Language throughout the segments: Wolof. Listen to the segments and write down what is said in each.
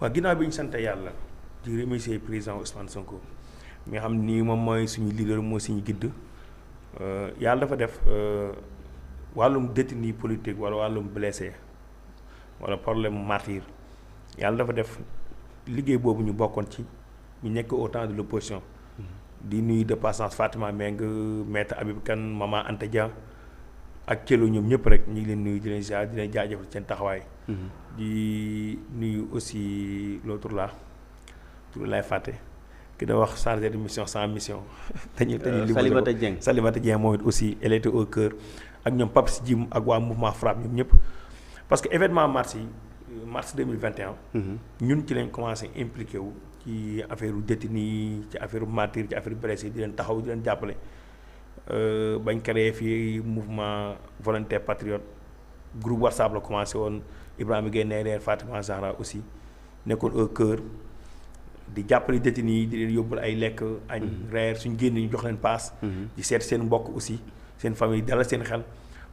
waaw ginnaaw bi ñu sant yàlla di remercier président Ousmane Sonko mi nga xam ni moom mooy suñu leader mooy suñu guide yàlla dafa def wàllum détenu politique wala wàllum blessé wala problème martyr yàlla dafa def liggéey boobu ñu bokkoon ci ñu nekk au temps de l'opposition di nuyu de passage Fatima Meng maître Habib Kane maman Anta Dia ak Thielou ñoom ñëpp rek ñu ngi leen nuyu di leen ziar di leen jaajëfal seen taxawaay. di nuyu aussi l'autre là tur lay fàtte ki da wax chargé de mission sans mission. dañuy Salimata Dieng Salimata Dieng moom it aussi elle était au cœur ak ñoom Pape Si Jim ak waa mouvement FRAPP ñoom ñëpp parce que événement mars 2021. ñun ci lañ commencé impliqué wu ci affaire détenu ci affaire martyr ci affaire blessé di leen taxaw di leen jàppale. bañ créé fii mouvement volontaire patriote groupe WhatsApp la commencé woon Ibrahima Gueye Nereer Fatima Zahra aussi nekkoon au cœur di jàppale détenu yi di leen yóbbul ay lekk añ reer suñ génn ñu jox leen paas di seet seen mbokk aussi seen famille dalal seen xel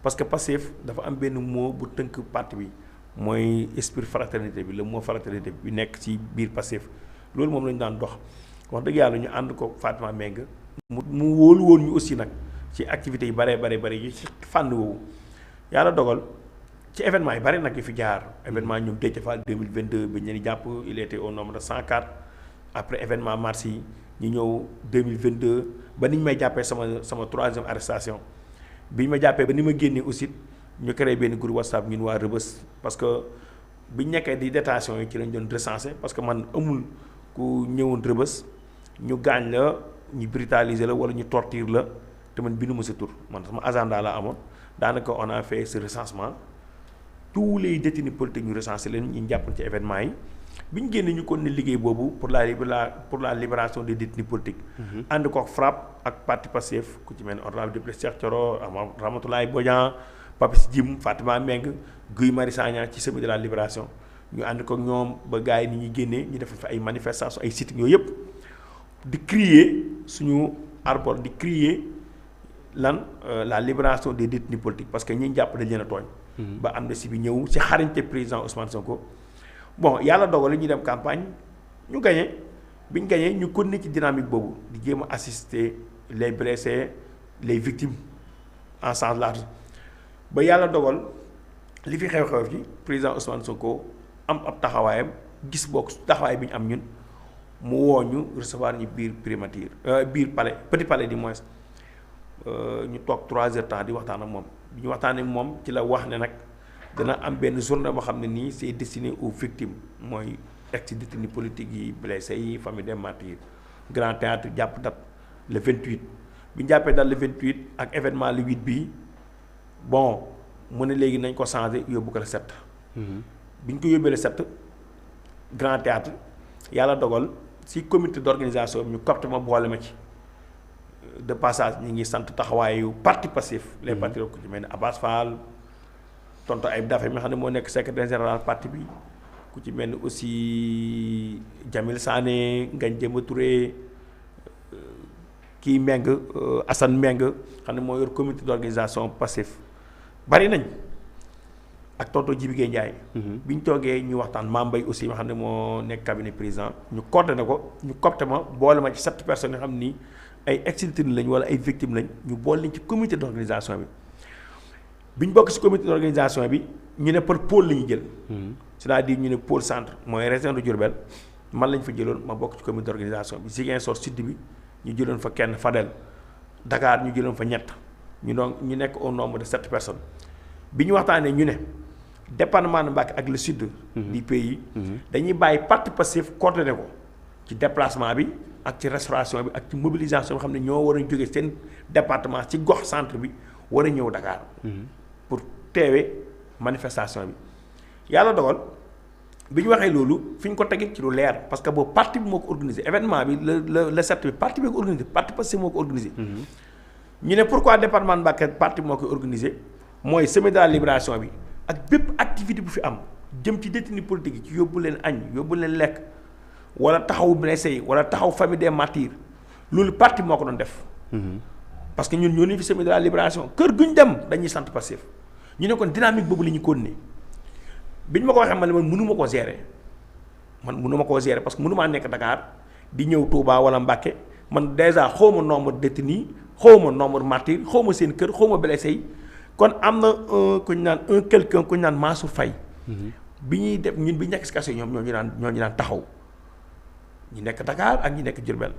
parce que Pastef dafa am benn mot bu tënk parti bi mooy esprit fraternité bi le mot fraternité bi nekk ci biir Pastef loolu moom la ñu daan dox wax dëgg yàlla ñu ànd ko Fatima Meng mu wóolu woon ñu aussi nag ci activités yi bare yi ci fànn woowu yàlla dogal ci événement yi bare nag yu fi jaar événement ñoom Déthié Fall 2022 bi ñu leen jàpp il était au nombre de 104 après événement mars yi ñu ñëw 2022 ba ni ñu may jàppee sama troisième arrestation bi ñu ma jàppee ba ni ma génnee aussi ñu créé benn groupe WhatsApp ñun waa Rebeuss parce que bi ñu nekkee di détention yi ci lañ doon recensé parce que man amul ku ñëwoon Rebeuss ñu gaañ la ñu brutaliser la wala ñu torture la te man bindu ma sa tur man sama agenda la amoon daanaka on a fait ce recensement tous les détenus politiques ñu recensé leen ñu jàpp ci événement yi bi ñu génnee ñu kon ne liggéey boobu pour la libération des détenus politiques. ànd ko FRAPP ak parti Pastef ku ci mel ne honorable député Cheikh Thioro Ramatoulaye Bodian Pape Si Jim Fatima Meng Guy Marius Sagna ci semaine de la libération ñu ànd ko ñoom ba gars yi ni ñuy génnee ñu def fa ay manifestations ay sites yooyu yëpp. di crier suñu arbor di crier la libération des détenus politiques parce que ñi jàpp dañ leen a tooñ. ba amnistie bi ñëw ci xarañte président Ousmane Sonko. bon yàlla dogal ñu dem campagne ñu gagné bi ñu gagné ñu continuer ci dynamique boobu di jéem a assister les blessés les victimes en sens large ba yàlla dogal li fi xew-xew ci président Ousmane Sonko am ab taxawaayam gis bokk taxawaay bi ñu am ñun. mu woo ñu recevoir ñu biir primature biir palais petit palais du moins ñu toog 3 heures temps di waxtaan ak moom bi ñu waxtaanee moom ci la wax ne nag dana am benn journée boo xam ne nii c'est destiné aux victimes mooy ex-détenus politiques yi blessés yi famille des martyrs grand théâtre jàpp date le 28 bi ñu jàppee date le 28 ak événement le 8 bii bon mu ne léegi nañ ko changé yóbbu ko le 7. bi ñu ko yóbbee le 7 grand théâtre yàlla dogal. si comité d'organisation bi ñu copte ma boole ma ci de passage ñi ngi sant taxawaayu parti Pastef les patriotes ku ci mel ne Abbas Fall tonton Ayib Daffé mi nga xam ne moo nekk secrétaire général parti bi ku ci mel ne aussi Jamil Sané Ngagne Demba Touré kii Meng Assane Meng xam ne moo yor comité d'organisation Pastef bari nañ ak tonton Djibi Gueye Ndiaye. bi ñu toogee ñu waxtaan Mame Mbaye aussi nga xam ne moo nekk cabinet président ñu coordonné ko ñu copte ma boole ma ci 7 personnes yoo xam ni ay ex-détenus lañ wala ay victimes lañ ñu boole leen ci comité d'organisation bi bi ñu bokk ci comité d'organisation bi ñu ne par pôle la ñu jël. c'est-à-dire ñu ne pôle centre mooy région de Diourbel man lañ fa jëloon ma bokk ci comité d'organisation bi Ziguinchor sud bi ñu jëloon fa kenn Fadel Dakar ñu jëloon fa ñett ñu ñu nekk au nombre de 7 personnes bi ñu waxtaanee ñu ne. département de Mbacké ak le sud du pays dañuy bàyyi parti Pastef coordonné ko ci déplacement bi ak ci restauration bi ak ci mobilisation bi xam ne ñoo war a jóge seen département ci gox centre bi war a ñëw Dakar pour teewe manifestation bi yàlla dogal bi ñu waxee loolu fi ñu ko tegee ci lu leer parce que boobu parti bi moo ko organisé événement bi le 7 bi parti bi ko organisé parti Pastef moo ko organisé ñu ne pourquoi département de Mbacké parti bi moo koy organisé mooy semaine de la libération bi ak bépp activité bu fi am jëm ci détenu politique yi ci yóbbu leen añ yóbbu leen lekk wala taxawu blessé yi wala taxaw famille des martyrs loolu parti moo ko doon def. parce que ñun ñoo ne fi semaine de la libération kër gu ñu dem dañuy sant Pastef ñu ne kon dynamique boobu la ñu continuer bi ñu ma ko waxee man mënu ma ko gérer man mënu ma koo gérer parce que mënu maa nekk Dakar di ñëw Touba wala Mbacké man déjà xaw ma nombre détenus xaw ma nombre martyrs xaw ma seen kër xaw ma blessé yi kon am na ku ñu naan quelqu'un ku ñu naan Mansour Faye bi ñuy def ñun bi nekk si kaso ñoom ñoo ñu daan taxaw ñi nekk Dakar ak ñi nekk Diourbel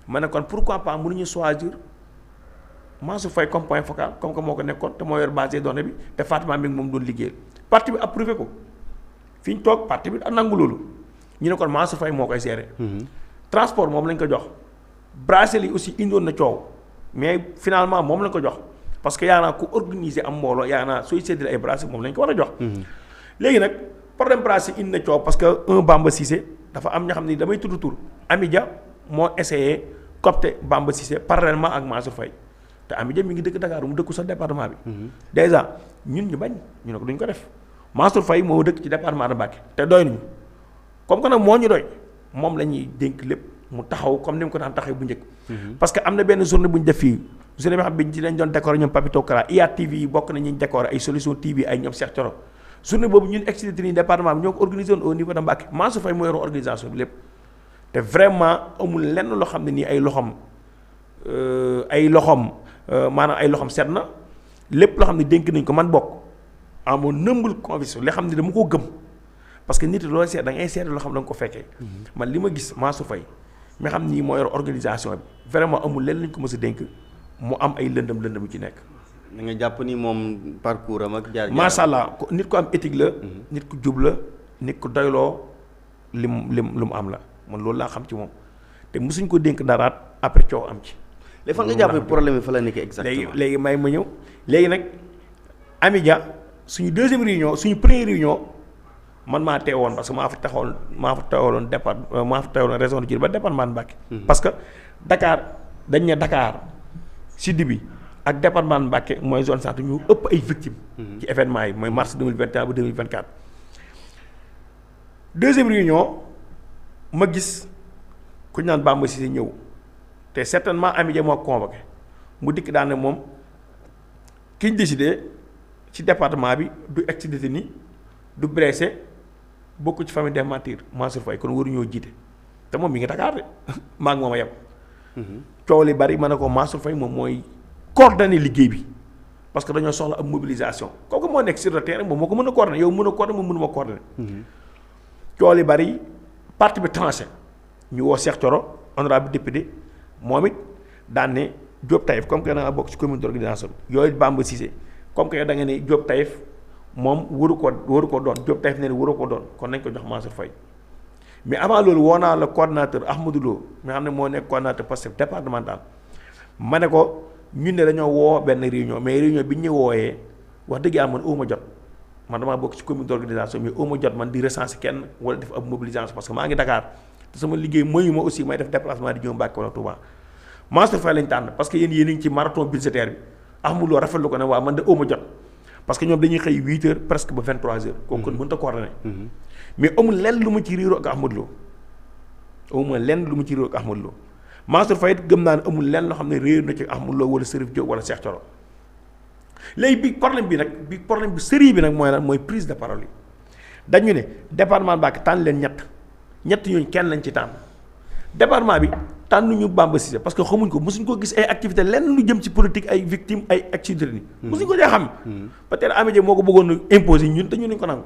ma ne kon pourquoi pas mënuñu choisir Mansour Faye comme point focal comme que moo ko nekkoon te moo yor base de données bi te Fatima mi ngi moom doon liggéeyal parti bi approuvé ko fi ñu toog parti bi nangu loolu ñu ne kon Mansour Faye moo koy gérer. transport moom lañ ko jox bracelet yi aussi indoon na coow mais finalement moom lañ ko jox parce que yaa naa ku organiser am mbooloo yaa naa sooy séddale ay bracelet moom lañ ko war a jox. léegi nag problème bracelet indi na coow parce que Bamba Cissé dafa am ñoo xam ne damay tudd tur Amidia moo essayé copter Bamba Cissé parallèlement ak Mansour Faye te Amidia mi ngi dëkk Dakar mu dëkku sa département bi. déjà ñun ñu bañ ñu ne ko duñ ko def Mansour Faye moo dëkk ci département de Mbacké te doy nañu comme que nag moo ñu doy moom la ñuy dénk lépp mu taxaw comme ni mu ko daan taxaw bu njëkk. parce que am na benn journée bu ñu def fii journée bi xam bi ci lañ doon décorer ñoom Papito Kara IATV yi bokk na ñuy décorer ay Solution TV ay ñoom Cheikh Thioro journée boobu ñun excité ni département bi ñoo ko organisé woon au niveau de Mbacké Mansour Faye moo yoroon organisation bi lépp te vraiment amul lenn loo xam ne nii ay loxom maanaam ay loxom set na lépp loo xam ne dénk nañ ko man bokk amoon nëmbul conviction li xam ne dama koo gëm parce que nit loolu seet da ngay seet loo xam ne da nga ko fekkee man li ma gis Mansour Faye mi xam ni moo yor organisation bi vraiment amul lenn lañ ko mës a dénk mu am ay lëndëm yu ci nekk. da nga jàpp ni moom parcours am ak jaar macha allah nit ku am éthique la. nit ku jub la nit ku doyloo lu mu am la man loolu laa xam ci moom te mosuñ ko dénk daraat après coow am ci. léegi fan nga jàppee problème bi fa la nekkee exactement. léegi may ma ñëw léegi nag Amidia suñu deuxième réunion suñu première réunion man maa teewoon parce que maa fa teewaloon région de Diourbel ba département de Mbacké. parce que Dakar dañ ne Dakar sud bi ak département de Mbacké mooy zone centre ñu ëpp ay victimes. ci événement yi mooy mars 2021 ba 2024. deuxième réunion ma gis ku ñu naan Bamba Cissé ñëw. te certainement Amidia moo convoqué mu dikk daan ne moom ki ñu décidé ci département bi du ex-détenu du blessé bokk ci famille des martyrs Mansour Faye kon waruñoo jiite te moom mi ngi Dakar de maa ngi moom a yem. coow li bari ma ne ko Mansour Faye moom mooy coordonné liggéey bi parce que dañoo soxla ab mobilisation kooku moo nekk sur le terrain moom moo ko mën a coordonné yow mën a coordonné moom mënuma coordonné. coow li bari parti bi tranché ñu woo Cheikh Thioro honorable député. moom it daan ne Diop Taïf comme que da nga bokk ci commune d'organisation yooyu Bamba Cissé comme que da nga ne Diop Taïf moom waru ko doon Diop Taïf ne waru ko doon kon nañ ko jox Mansour Faye mais avant loolu woo naa la coordonnateur Ahmadou Lo mi xam ne moo nekk coordonnateur Pastef départemental ma ne ko ñun ne dañoo woo benn réunion mais réunion bi ñu wooyee wax dëgg yàlla man uma jot man damaa bokk ci commune d'organisation mais uma jot man di recenser kenn wala def ab mobilisation parce que maa ngi Dakar. te sama liggéey mooy ma aussi may def déplacement di ñëw Mbacké wala Touba Mansour Faye lañ tànn parce que yéen a ngi ci marathon budgétaire bi Ahmadou Lo rafetlu ko ne waaw man de ma jot parce que ñoom dañuy xëy 8h presque ba 23h. kooku kon mënut a coordonné. mais amul lenn lu ma ci riiroo ak Ahmadou Lo amul lenn lu ma ci riiroo ak Ahmadou Lo Mansour Faye it gëm naa ne amul lenn loo xam ne réer na ci Ahmadou Lo wala Serif Diop wala Cheikh Thioro léegi bi problème bi sérieux bi nag mooy lan mooy prise de parole yi dañu ne département Mbacké tànn leen ñett ñooñu kenn lañ ci tànn département bi tànnuñu Bamba Cissé parce que xamuñ ko mosuñ ko gis ay activité lenn lu jëm ci politique ay victimes ay accidents mosuñ ko dee xam. peut-être Amidia moo ko bëggoon a imposer ñun te ñu nañ ko nangu.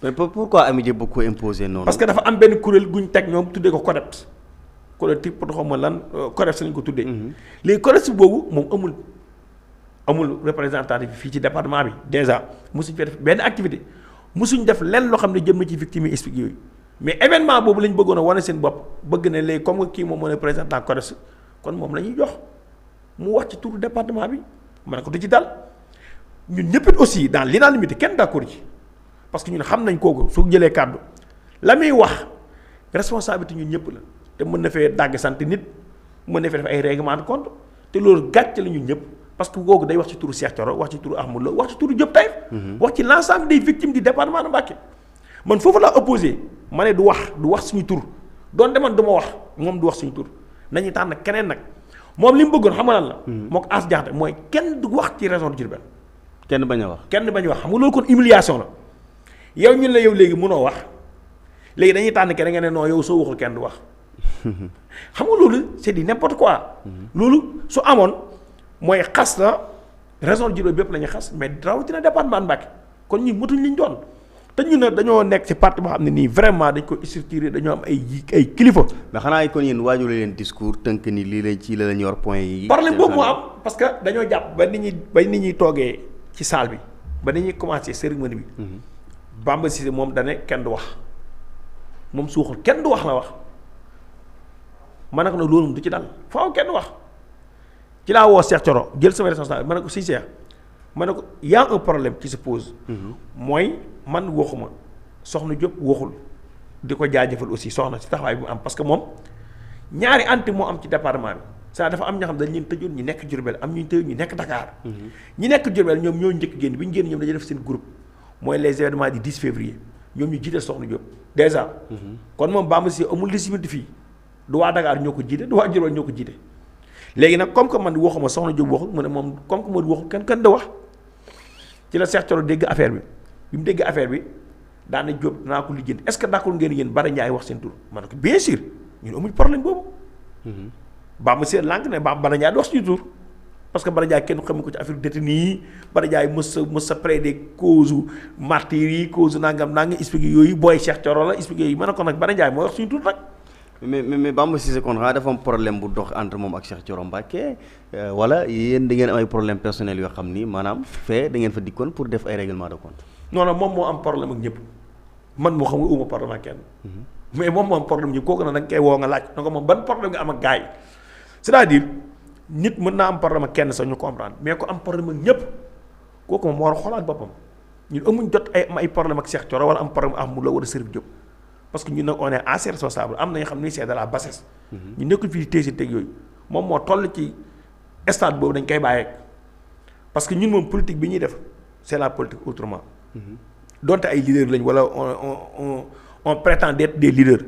mais pourquoi Amidia bëgg ko imposer noonu. parce que dafa am benn kuréel guñ teg ñoom tuddee ko CODEPS collectif pour xaw ma lan CODEPS lañ ko tuddee. léegi CODEPS boobu moom amul représentant fii ci département bi déjà mosuñ fee def benn activité mosuñ def lenn loo xam ne jëm na ci victimes yi expliqué yooyu. mais événement boobu lañ bëggoon a wane seen bopp bëgg na léegi comme kii moom moo ne présentant CODEPS kon moom la ñuy jox mu wax ci turu département bi ma ne ko du ci dal ñun ñëpp it aussi dans l'unanimité kenn d'accord ci parce que ñun xam nañ kooku su jëlee kàddu la muy wax responsabilité ñun ñëpp la te mën na fee dàgg sant nit mën na fee def ay règlement de compte te loolu gàcce la ñun ñëpp parce que kooku day wax ci turu Cheikh Thioro wax ci turu Ahmadou Lo wax ci turu Diop Taïf wax ci l'ensemble des victimes du département de Mbacké man foofu laa opposé ma ne du wax suñu tur doonte man du ma wax moom du wax suñu tur nañu tànn keneen nag moom li mu bëggoon xam nga lan la. moo ko as jaxate mooy kenn du wax ci région de Diourbel. kenn bañ a wax xam nga loolu kon humiliation la yow ñun la yow léegi mënoo wax léegi dañuy tànn kenn nga ne non yow soo waxul kenn du wax xam nga loolu c'est du n'importe quoi. loolu su amoon mooy xas la région de Diourbel bépp la ñuy xas mais rawatina département Mbacké kon ñi mëtuñ liñ doon te ñu ne dañoo nekk ci parti boo xam ne nii vraiment dañ ko structuré dañoo am ay kilifa. mais xanaa kon yéen waajur leen discours tënk ni lii lañ ci la ñu yor point yi. problème boobu moo am parce que dañoo jàpp ba nit ñi toogee ci salle bi ba nit ñi commencé cérémonie bi. Bamba Cissé moom dane kenn du wax moom suuxul kenn du wax la wax ma ne ko nag loolu du ci dal faaw kenn du wax ci laa woo Cheikh Thioro jël sama responsable ma ne ko si Cheikh ma ne ko y a un problème qui se pose. mooy man waxuma soxna Diop waxul di ko jaajëfal aussi soxna si taxawaay bi mu am parce que moom ñaari anti moo am ci département bi ça dafa am ñoo xam dañ leen tëjoon ñu nekk Diourbel am ñu tëjoon ñu nekk Dakar. ñi nekk Diourbel ñoom ñoo njëkk génn bi ñu génn ñoom dañuy def seen groupe mooy les événements du 10 février ñoom ñu jiite soxna Diop déjà. kon moom Bamba Cissé amul légitimité fii du waa Dakar ñoo ko jiite du waa Diourbel ñoo ko jiite. léegi nag comme que man waxuma soxna Diop waxul mu ne moom comme que man waxul kenn da wax ci la Cheikh Thioro dégg affaire bi mu dégg affaire bi daana Diop dinaa ko lijjanti est-ce que d'accord ngeen yéen Bara Ndiaye wax seen tur ma ne ko bien sûr ñun amuñ problème boobu. Bamba Cissé lànk ne Bara Ndiaye di wax suñu tur parce que Bara Ndiaye kenn xamu ko ci affaire détenu yi Bara Ndiaye mës sa plaider cause martyrs yi cause nangam expliqué yooyu booy Cheikh Thioro la expliqué yooyu ma ne ko nag Bara Ndiaye mooy wax suñu tur nag. mais Bamba Cissé kon xanaa dafa am problème bu dox entre moom ak Cheikh Thioro Mbacké wala yéen da ngeen am ay problème personnel yoo xam ni maanaam fee da ngeen fa dikkoon pour def ay règlement de compte. non moom moo am problème ak ñëpp man moo xam nga uma problème ak kenn. mais moom moo am problème ñëpp kooku nag da nga koy woo nga laaj na ko moom ban problème nga am ak gars yi c'est-à-dire nit mën naa am problème ak kenn sax ñu comprendre mais ku am problème ak ñëpp kooku moom moo war a xoolaat boppam ñun amuñ jot ay problème ak Cheikh Thioro wala am problème ak Moula wala Serif Diop. parce que ñun nag on est assez responsable am na ñoo xam ne c'est de la bassesse. ñu nekkul fii téye si teg yooyu moom moo toll ci stade boobu dañ koy bàyyeeg parce que ñun moom politique bi ñuy def c'est la politique autrement. donte ay leaders lañ wala on prétend d'être des leaders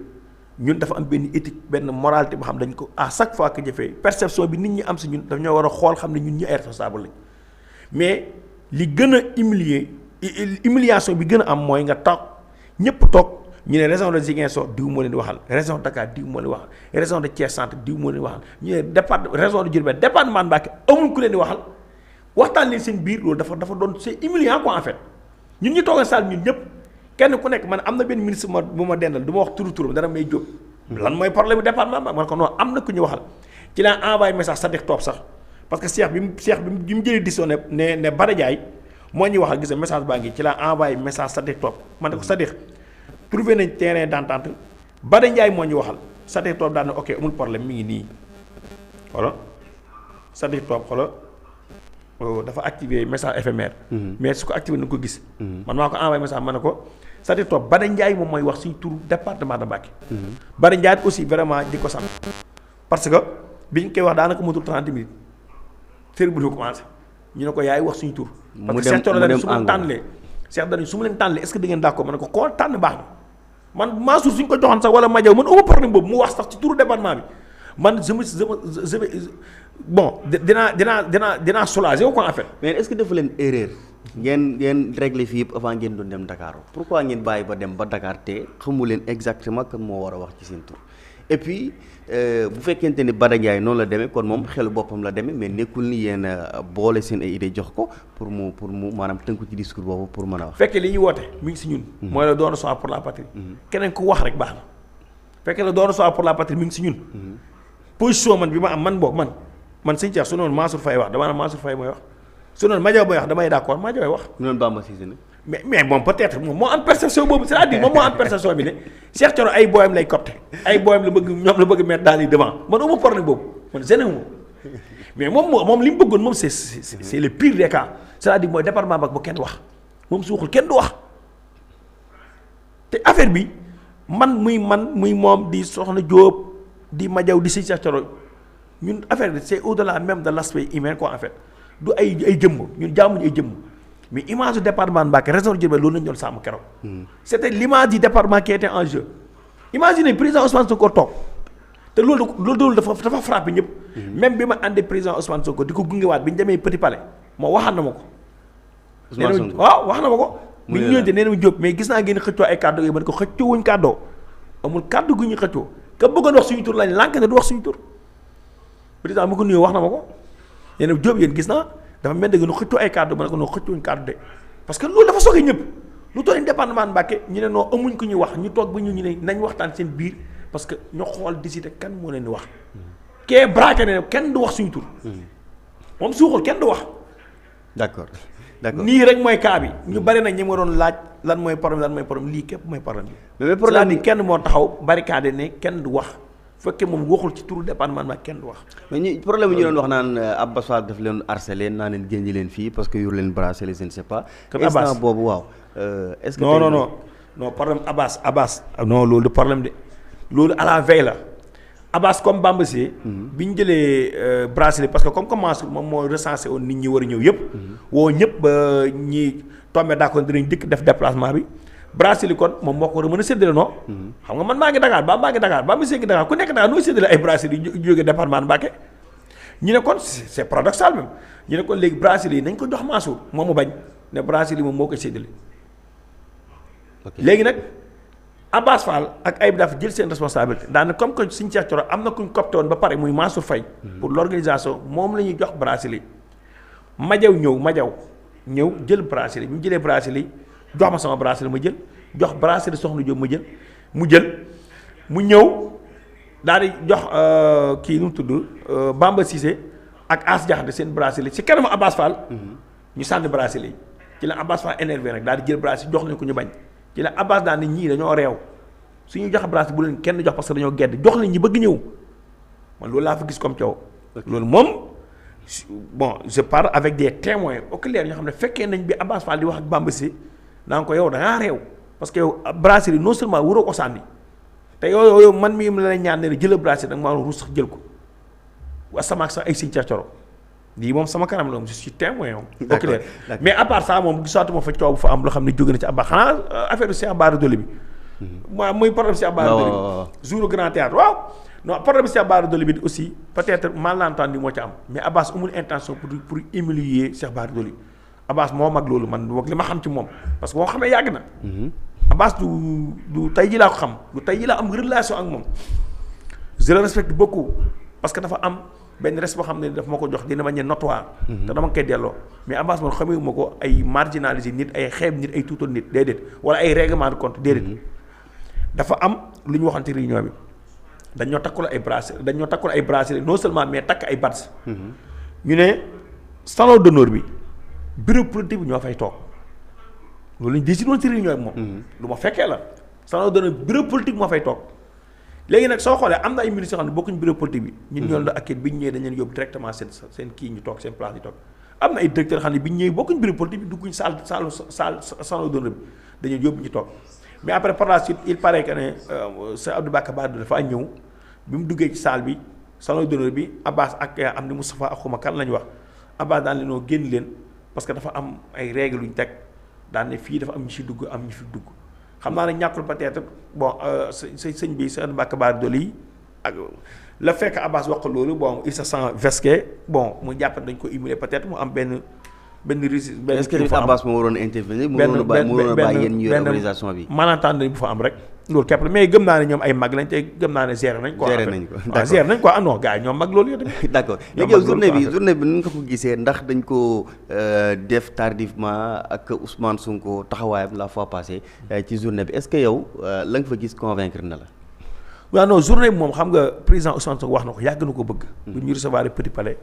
ñun dafa am benn éthique benn moralité boo xam dañ ko à chaque fois que jëfee perception bi nit ñi am si ñun daf ñoo war a xool xam ne ñun ñi ay responsable lañ mais li gën a humiliation bi gën a am mooy nga toog ñëpp toog. ñu ne région de Ziguinchor diw moo leen di waxal région de Dakar diw moo leen di waxal région de Thiès centre diw moo leen di waxal ñu ne région de Diourbel département Mbacké amul ku leen di waxal waxtaan leen seen biir loolu dafa doon c'est humiliant quoi en fait ñun ñu toogal salle ñun ñëpp kenn ku nekk man am na benn ministre bu ma dendal du ma wax turu dara may jóg. lan mooy problème département Mbacké man ko non am na ku ñu waxal ci laa envoyé message Sadikh Top sax parce que Cheikh bi mu jëlee décision ne Bara Ndiaye moo ñuy waxal gis nga message baa ngi ci laa envoyé message Sadikh Top man ne ko Sadikh trouvé nañ terrain d'entente Bara Ndiaye moo ñu waxal Sadikh Top daal ne ok amul problème mi ngi nii voilà Sadikh Top xoolal dafa activé message éphémère. mais su ko activé na ko gis. man maa ko envoyé message ma ne ko Sadikh Top Bara Ndiaye moom mooy wax suñu turu département de Mbacké. Bara Ndiaye aussi vraiment di ko sant parce que biñ koy wax daanaka matul 30 minutes sëriñ bu ñu commencé ñu ne ko yaay wax suñu tur. parce que Cheikh Thioro la su ma tànnalee. Cheikh dañu su ma leen tànnalee est-ce que da ngeen d'accord ma ne ko koo tànn baax na man Mansour suñ ko joxoon sax wala Madiaw man amu problème boobu mu wax sax ci turu département bi man bon dinaa soulager wu quoi en fait. mais est-ce que defu leen erreur ngeen régler fii yëpp avant ngeen doon dem Dakar pourquoi ngeen bàyyi ba dem ba Dakar te xamu leen exactement kan moo war a wax ci seen tur et puis bu fekkente ni Bara Ndiaye noonu la demee kon moom xelu boppam la demee mais nekkul ni yéen boole seen ay idée jox ko pour mu maanaam tënku ci discours boobu pour mën a wax. fekkee li ñuy woote mi ngi si ñun. mooy la doon choix pour la patrie. keneen ku wax rek baax na fekkee la doon choix pour la patrie mi ngi si ñun. position man bi ma am man boog man sëñ Cheikh su noonu Mansour Faye wax damaa ne Mansour Faye mooy wax su noonu Madiaw mooy wax damay d'accord Madiaw wax. su noonu Bamba Cissé nag. mais moom peut-être moom moo am perception boobu c'est-à-dire moom moo am perception bi ne Cheikh Thioro ay booyam lay copte ay booyam la bëgg ñoom la bëgg mettre dans les devants man amu problème boobu man gêné wu mais moom li mu bëggoon moom c'est le pire des cas c'est-à-dire mooy département Mbacké bu kenn wax moom su waxul kenn du wax te affaire bi man muy moom di Soxna Diop di Madiaw di Cheikh Thioro ñun affaire bi c'est au-delà même de l'aspect humain quoi en fait du ay jëmm ñun jaamuñu ay jëmm mais image du département Mbacké région de Diourbel loolu lañu doon sàmm keroog. c'était l'image du département qui était en jeu. imaginez président Ousmane Sonko toog te loolu dafa frappé ñëpp. même bi ma àndee président Ousmane Sonko di ko gungewaat bi ñu demee Petit Palais moo waxaat na ma ko. Ousmane Sonko waaw wax na ma ko. mu ñëwante nee na ma Diop mais gis naa ngeen xëccoo ay kàddu yi man ko xëccoo wuñ kàddoo amul kàddu gu ñu xëccoo ka bëggoon wax suñu tur lañ lànk ne du wax suñu tur président mu ko nuyoo wax na ma ko yéen a Diop yéen gis naa dafa mel ne nu xëccoo ay kàddu ma ne ko noo xëccooñ kàddu de parce que loolu dafa soogee ñëpp lu toll département Mbacké ñu ne noo amuñ ko ñuy wax ñu toog ba ñu ne nañ waxtaan seen biir parce que ñoo xool décider kan moo leen di wax kee braqué ne kenn du wax suñu tur moom suuxul kenn du wax d'accord nii rek mooy cas bi ñu bari nag ñi ma doon laaj lan mooy problème lii képp mooy problème bi mais problème ni kenn moo taxaw barricade ne kenn du wax fekkee moom waxul ci turu département Mbacké kenn du wax mais ñi problème ñu doon wax naan Abbas Fall daf leen harcelé naa leen génn leen fii parce que yor leen bracelet je ne sais pas instant boobu waaw est-ce que non problème Abbas non loolu du problème de loolu à la veille la Abbas comme Bambassé bi ñu jëlee bracelet parce que comme commencé moom moo recensé woon nit ñi war a ñëw yëpp woo ñëpp ba ñi tombé d'accord dinañ dikk def déplacement bi bracelet kon moom moo ko war a mën a séddale non xam nga man maa ngi Dakar Bambassé ngi Dakar ku nekk Dakar nooy séddale ay bracelet yu jógee département Mbacké ñu ne kon c'est paradoxal même ñu ne kon léegi bracelet yi nañ ko jox Mansour moom mu bañ ne bracelet yi moom moo koy séddale léegi nag Abbas Fall ak Ayib dafa jël seen responsabilité daanaka comme que suñu Cheikh Thioro am na kuñ copté woon ba pare muy Mansour Faye pour l'organisation moom la ñuy jox bracelet Majaw ñëw jël bracelet bi mu jëlee bracelet jox ma sama bracelet ma jël jox bracelet Soxna Diop ma jël mu ñëw daal di jox kii nu mu tudd Bamba Cissé ak As Diakhaté seen bracelet ci kanamu Abbas Fall ñu sànni bracelet yi ci la Abbas Fall énervé nag daal di jël bracelet jox leen ko ñu bañ ci la Abbas daal ne ñii dañoo réew suñu joxe bracelet bu leen kenn jox parce que dañoo gedd jox leen ñi bëgg ñëw man loolu laa fa gis comme coow loolu moom bon je parle avec des témoins oculaires ñoo xam ne fekkee nañ bi Abbas Fall di wax ak Bamba Cissé naa ko yow da ngaa réew parce que yow bracelet non seulement waroo ko sànni te yow man mii la lay ñaan ne jëla bracelet nag maa ruus sax jël ko wasamaak sax ay Sëñ Cheikh Thioro lii moom sama kanam la moom je suis témoin moom oculaire mais à part ça moom gisaatuma fa coow bu fa am loo xam ne jóge na ci Abbas xanaa affaire Cheikh Bara Dolly bi waaw muy problème Cheikh Bara Dolly bi jour grand théâtre waaw non problème Cheikh Bara Dolly bi aussi peut-être malentendu moo ci am mais Abbas amul intention pour humilier Cheikh Bara Dolly Abbas moo mag loolu man li ma xam ci moom parce que boo xamee yàgg na Abbas du tey ji laa ko xam du tey ji laa am relation ak moom je le respecte beaucoup parce que dafa am benn res boo xam ne daf ma ko jox dina ma ñe notoire te dama koy delloo mais Abbas man xamee ma ko ay marginaliser nit ay xeeb nit ay tuutal nit déedéet wala ay règlement de compte déedéet dafa am lu ñu waxante réunion bi dañoo takkul ay bracelet non seulement mais takk ay badge ñu ne salon d'honneur bi bureau politique bi ñoo fay toog loolu lañu décidé woon ci réunion bi moom lu ma fekkee la salon d'honneur bureau politique moo fay toog léegi nag soo xoolee am na ay ministres yoo xam ne bokkuñu bureau politique bi ñun ñoo la ak bi ñu ñëwee dañ leen yóbbu directement seen kii ñu toog seen place ñu toog am na ay directeurs xam ne bi ñu ñëwee bokkuñu bureau politique bi dugguñu salle salon d'honneur bi dañu yóbbu ñu toog mais après par la suite il paraît que ne Sëñ Abdou Bakar Bara dafa ñëw bi mu duggee ci salle bi salon d'honneur bi Abbas ak am ni Moustapha ak xuma kan la ñu wax Abbas daan leen noo génn leen parce que dafa am ay règles yu ñu teg daan ne fii dafa am ñu si dugg am ñu fi dugg xam naa ne ñàkkul peut-être bon sëñ bi Sëñ Abdou Bakar Bara Dolly ak la fekk Abbas wax ko loolu bon il se sent vesqué bon mu jàpp dañ ko humilier peut-être mu am benn risque. est-ce que Abbas moo waroon intervenir mu waroon a bàyyi yéen ñu organisation bi. maanaam bu fa am rek. loolu képp la mais gëm naa ne ñoom ay mag lañ te gëm naa ne gérer nañ. gérer nañ quoi ah non gars yi ñoom mag loolu yow tamit. d'accord léegi yow journée bi nu nga ko gisee ndax dañ ko def tardivement ak Ousmane Sonko taxawaayam la fois passée ci journée bi est-ce que yow la nga fa gis convaincre na la. waaw non journée bi moom xam nga président Ousmane Sonko wax na ko yàgg na ko bëgg. bu ñu recevoir Petit Palais